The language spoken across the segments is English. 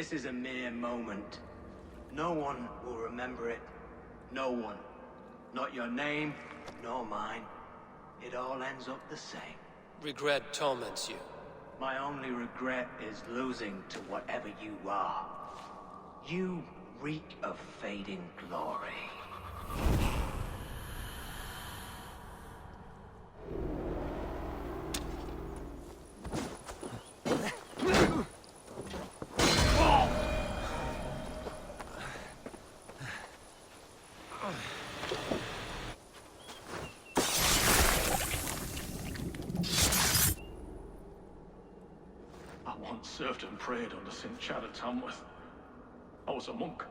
This is a mere moment. No one will remember it. No one. Not your name, nor mine. It all ends up the same. Regret torments you. My only regret is losing to whatever you are. You reek of fading glory. Served and prayed under St. Chad at Tamworth. I was a monk.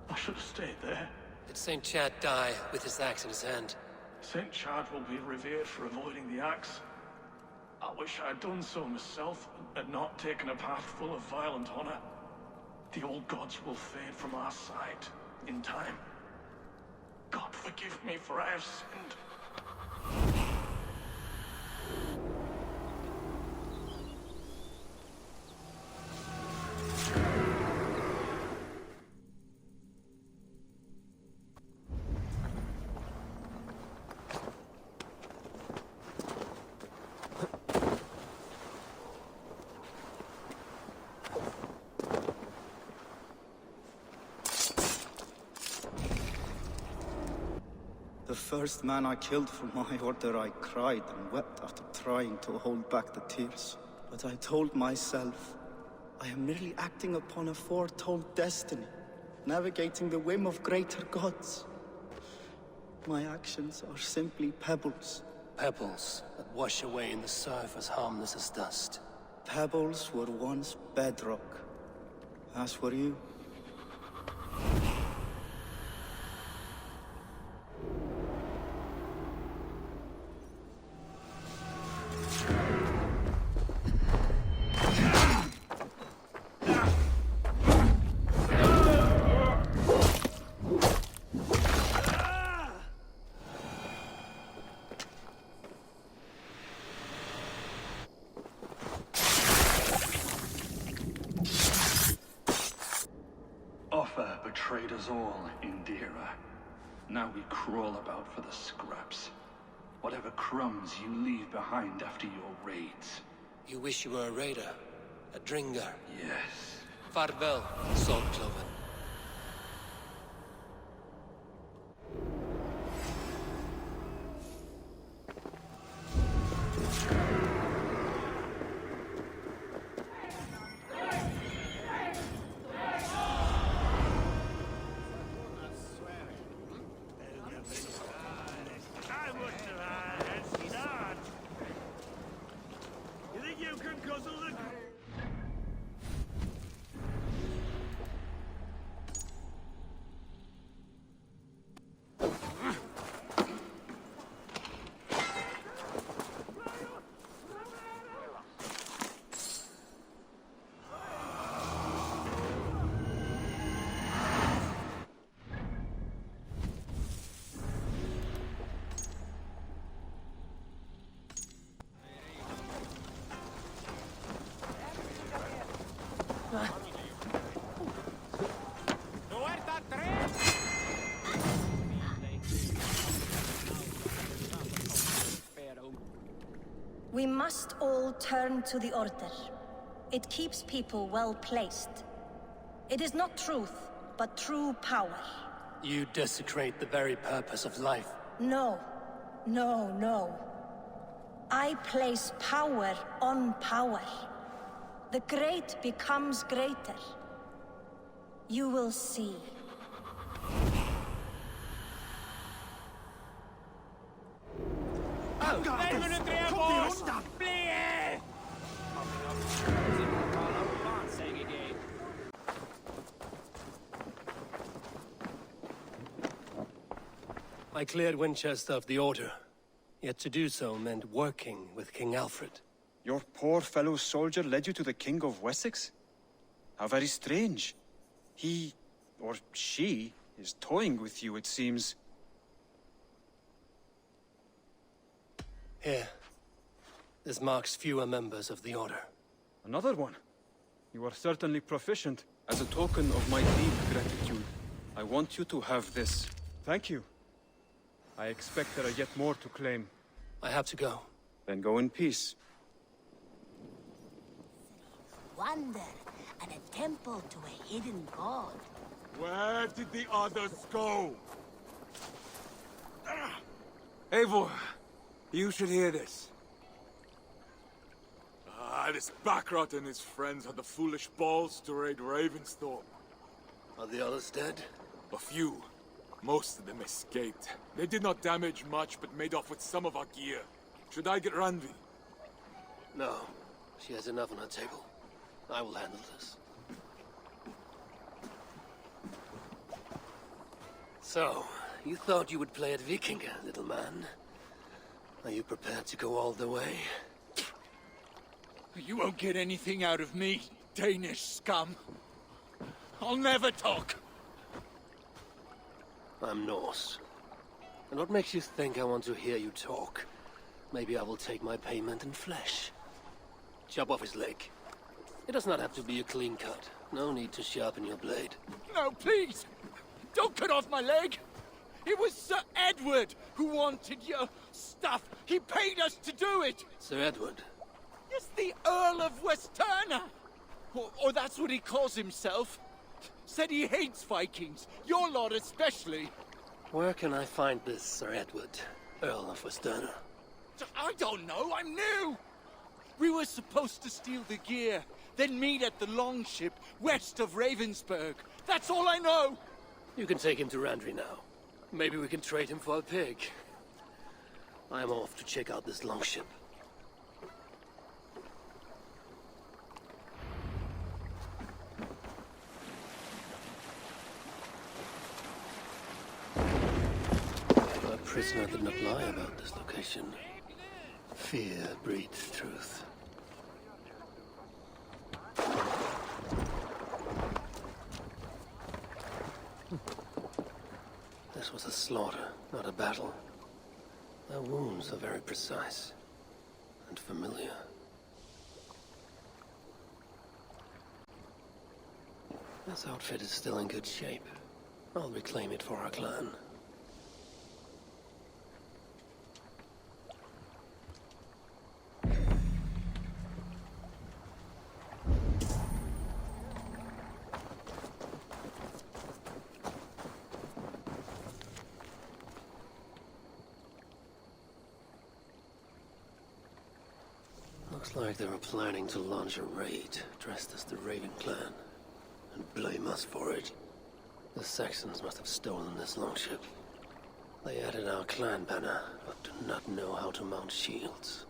I should have stayed there. Did St. Chad die with his axe in his hand? St. Chad will be revered for avoiding the axe. I wish I had done so myself, and not taken a path full of violent honor. The old gods will fade from our sight in time. God forgive me, for I have sinned. The first man I killed for my order, I cried and wept after trying to hold back the tears. But I told myself, I am merely acting upon a foretold destiny, navigating the whim of greater gods. My actions are simply pebbles. Pebbles that wash away in the surf as harmless as dust. Pebbles were once bedrock, as were you. Offa betrayed us all, Indira. Now we crawl about for the scraps. Whatever crumbs you leave behind after your raids. You wish you were a raider, a dringer. Yes. Farvel, Saltcloven. We must all turn to the Order. It keeps people well placed. It is not truth, but true power. You desecrate the very purpose of life. No. No, no. I place power on power. The great becomes greater. You will see. I cleared Winchester of the Order. Yet to do so meant working with King Alfred. Your poor fellow soldier led you to the King of Wessex? How very strange. He, or she, is toying with you, it seems. Here. This marks fewer members of the Order. Another one? You are certainly proficient. As a token of my deep gratitude, I want you to have this. Thank you. I expect there are yet more to claim. I have to go. Then go in peace. Wonder and a temple to a hidden god. Where did the others go? Eivor, you should hear this. This Backrot and his friends had the foolish balls to raid Ravensthorpe. Are the others dead? A few. Most of them escaped. They did not damage much, but made off with some of our gear. Should I get Randvi? No. She has enough on her table. I will handle this. So, you thought you would play at Viking, little man? Are you prepared to go all the way? You won't get anything out of me, Danish scum. I'll never talk. I'm Norse. And what makes you think I want to hear you talk? Maybe I will take my payment in flesh. Chop off his leg. It does not have to be a clean cut. No need to sharpen your blade. No, please! Don't cut off my leg! It was Sir Edward who wanted your stuff. He paid us to do it! Sir Edward? Yes, the Earl of Westerna! Or that's what he calls himself. Said he hates Vikings. Your lot especially. Where can I find this Sir Edward, Earl of Westerna? I don't know, I'm new! We were supposed to steal the gear, then meet at the longship west of Ravensburg. That's all I know! You can take him to Randvi now. Maybe we can trade him for a pig. I'm off to check out this longship. A prisoner did not lie about this location. Fear breeds truth. This was a slaughter, not a battle. Their wounds are very precise and familiar. This outfit is still in good shape. I'll reclaim it for our clan. Looks like they were planning to launch a raid, dressed as the Raven clan, and blame us for it. The Saxons must have stolen this longship. They added our clan banner, but do not know how to mount shields.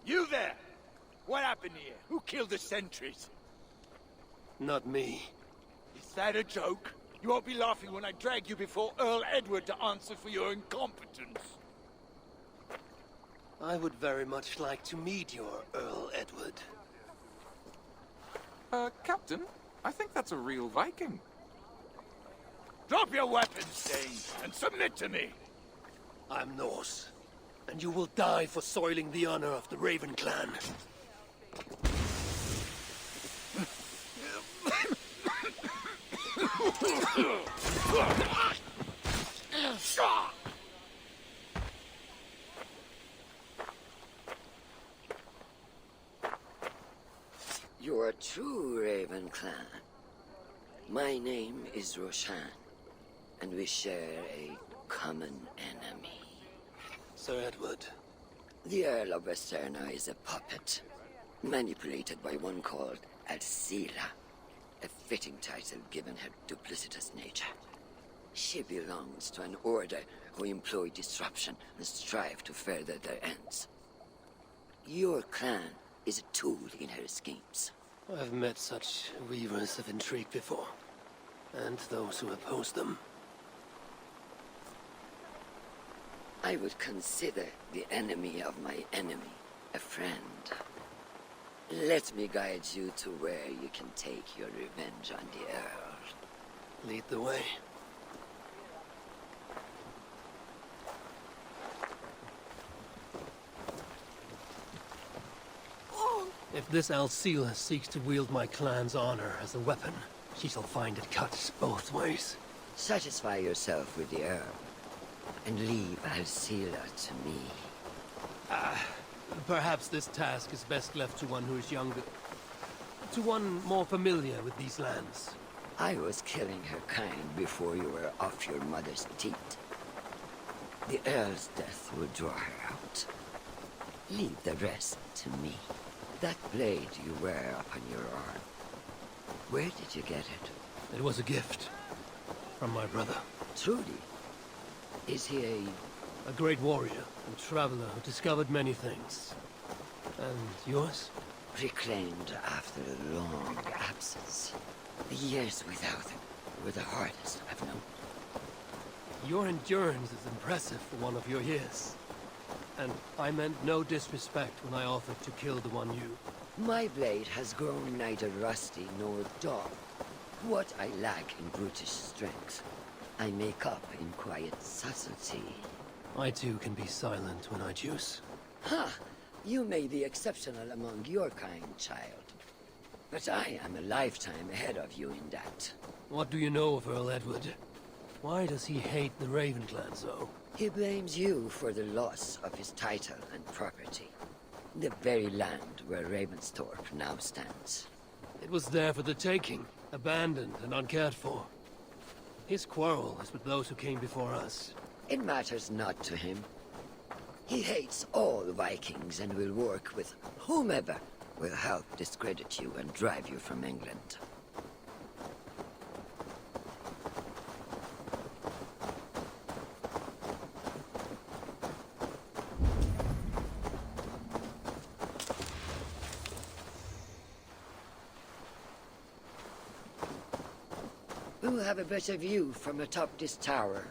You there! What happened here? Who killed the sentries? Not me. Is that a joke? You won't be laughing when I drag you before Earl Edward to answer for your incompetence. I would very much like to meet your Earl Edward. Captain, I think that's a real Viking. Drop your weapons, Dane, and submit to me! I'm Norse, and you will die for soiling the honor of the Raven clan. You are true, Raven clan. My name is Roshan, and we share a common enemy. Sir Edward. The Earl of Westerna is a puppet, manipulated by one called Alcira, a fitting title given her duplicitous nature. She belongs to an order who employ disruption and strive to further their ends. Your clan is a tool in her schemes. I've met such weavers of intrigue before. and those who oppose them. I would consider the enemy of my enemy a friend. Let me guide you to where you can take your revenge on the Earl. Lead the way. If this Alcila seeks to wield my clan's honor as a weapon, she shall find it cuts both ways. Satisfy yourself with the Earl, and leave Alcila to me. Perhaps this task is best left to one who is younger. To one more familiar with these lands. I was killing her kind before you were off your mother's teat. The Earl's death will draw her out. Leave the rest to me. That blade you wear upon your arm, where did you get it? It was a gift. From my brother. Truly? Is he a great warrior and traveler who discovered many things. And yours? Reclaimed after a long absence. The years without him were the hardest I've known. Your endurance is impressive for one of your years. And I meant no disrespect when I offered to kill the one you... My blade has grown neither rusty nor dull. What I lack in brutish strength, I make up in quiet subtlety. I too can be silent when I choose. Ha! You may be exceptional among your kind, child. But I am a lifetime ahead of you in that. What do you know of Earl Edward? Why does he hate the Raven clan so? He blames you for the loss of his title and property. The very land where Ravensthorpe now stands. It was there for the taking, abandoned and uncared for. His quarrel is with those who came before us. It matters not to him. He hates all Vikings and will work with whomever will help discredit you and drive you from England. We'll have a better view from atop this tower.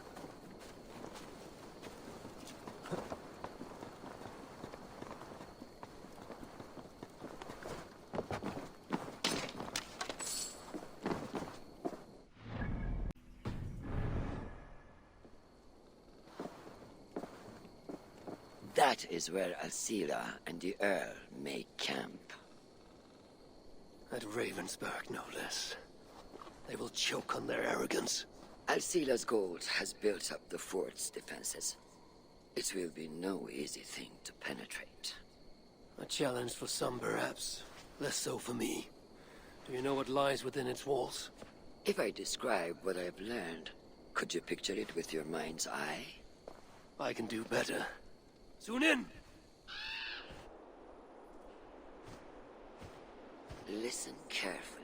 That is where Alcila and the Earl make camp. At Ravensburg, no less. They will choke on their arrogance. Alcila's gold has built up the fort's defenses. It will be no easy thing to penetrate. A challenge for some, perhaps. Less so for me. Do you know what lies within its walls? If I describe what I've learned, could you picture it with your mind's eye? I can do better. Soon in! Listen carefully.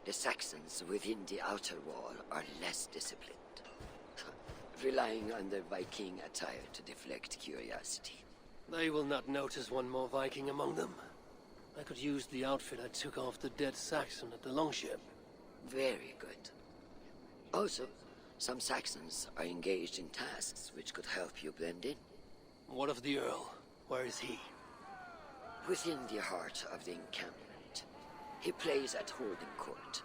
The Saxons within the outer wall are less disciplined, relying on their Viking attire to deflect curiosity. They will not notice one more Viking among them. I could use the outfit I took off the dead Saxon at the longship. Very good. Also, some Saxons are engaged in tasks which could help you blend in. What of the Earl? Where is he? Within the heart of the encampment. He plays at holding court,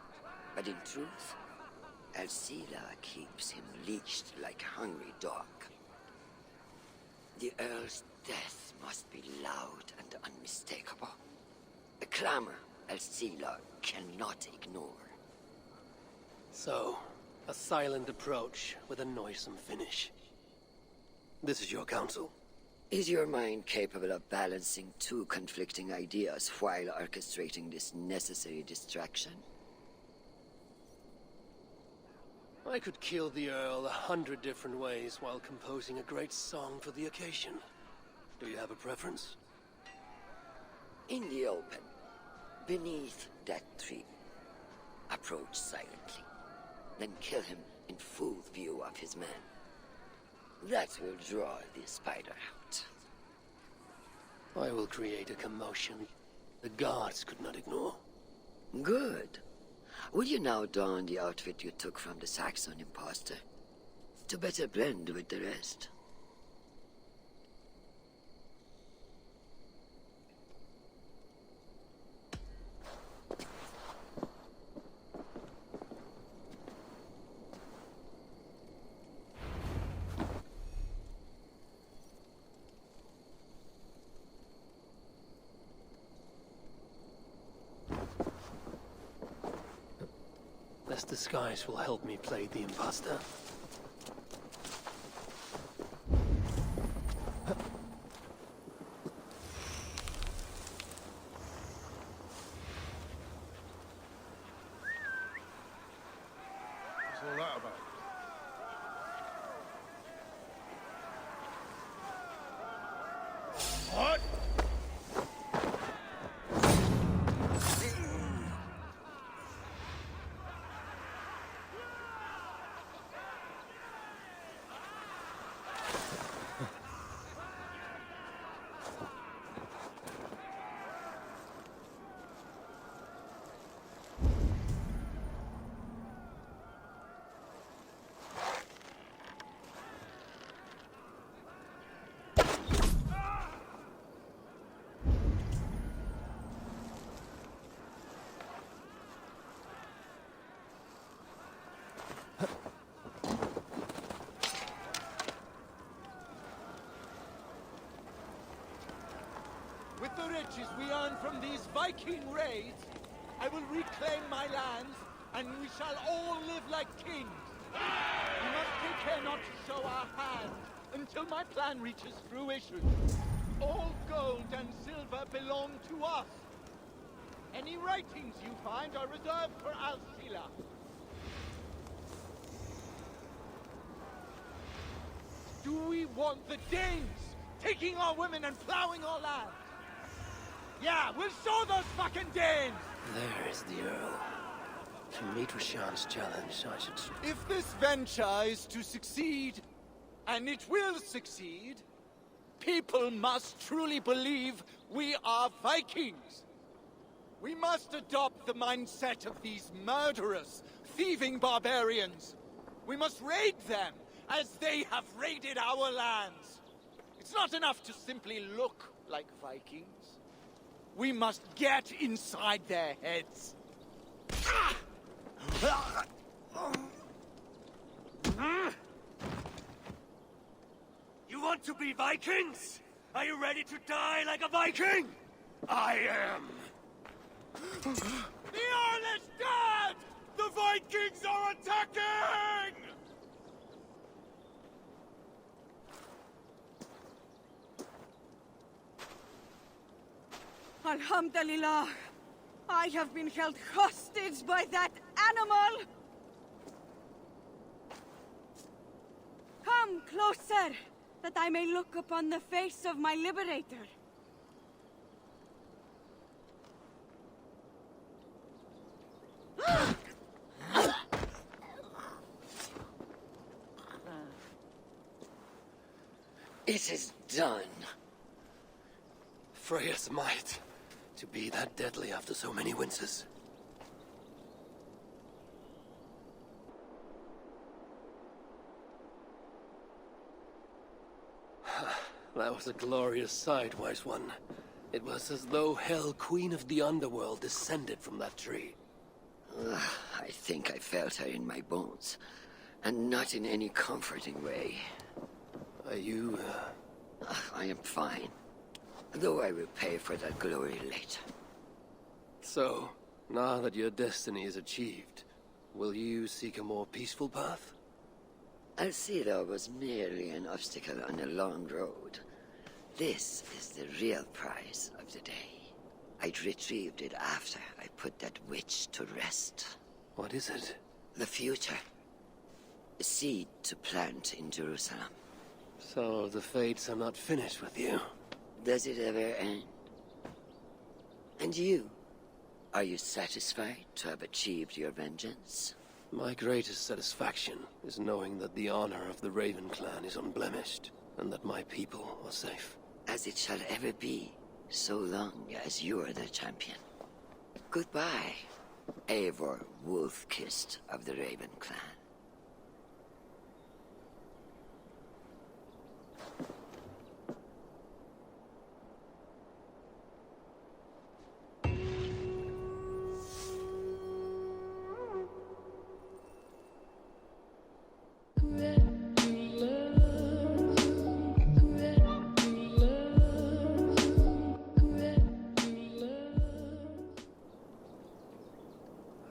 but in truth, Alcila keeps him leashed like a hungry dog. The Earl's death must be loud and unmistakable. A clamor Alcila cannot ignore. So, a silent approach with a noisome finish. This is your counsel. Is your mind capable of balancing two conflicting ideas while orchestrating this necessary distraction? I could kill the Earl 100 different ways while composing a great song for the occasion. Do you have a preference? In the open, beneath that tree. Approach silently, then kill him in full view of his men. That will draw the spider out. I will create a commotion the guards could not ignore. Good. Would you now don the outfit you took from the Saxon imposter, to better blend with the rest? This disguise will help me play the imposter. What's all that about? What? With the riches we earn from these Viking raids, I will reclaim my lands, and we shall all live like kings. We must take care not to show our hand until my plan reaches fruition. All gold and silver belong to us. Any writings you find are reserved for Alcila. Do we want the Danes taking our women and plowing our land? Yeah, we'll show those fucking Danes! There is the Earl. To meet Rashan's challenge, I should... If this venture is to succeed, and it will succeed, people must truly believe we are Vikings. We must adopt the mindset of these murderous, thieving barbarians. We must raid them as they have raided our lands. It's not enough to simply look like Vikings. We must get inside their heads. You want to be Vikings? Are you ready to die like a Viking? I am. The Earl is dead! The Vikings are attacking! Alhamdulillah, I have been held hostage by that animal! Come closer, that I may look upon the face of my liberator. It is done. Freya's might. To be that deadly after so many winces. That was a glorious sight, Wise One. It was as though Hell, Queen of the Underworld, descended from that tree. I think I felt her in my bones, and not in any comforting way. Are you, I am fine, though I will pay for that glory later. So, now that your destiny is achieved, will you seek a more peaceful path? Alcila was merely an obstacle on a long road. This is the real prize of the day. I retrieved it after I put that witch to rest. What is it? The future. A seed to plant in Jerusalem. So the fates are not finished with you? Does it ever end? And you? Are you satisfied to have achieved your vengeance? My greatest satisfaction is knowing that the honor of the Raven clan is unblemished, and that my people are safe. As it shall ever be, so long as you are the champion. Goodbye, Eivor Wolf-Kissed of the Raven clan.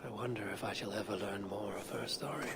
I wonder if I shall ever learn more of her story.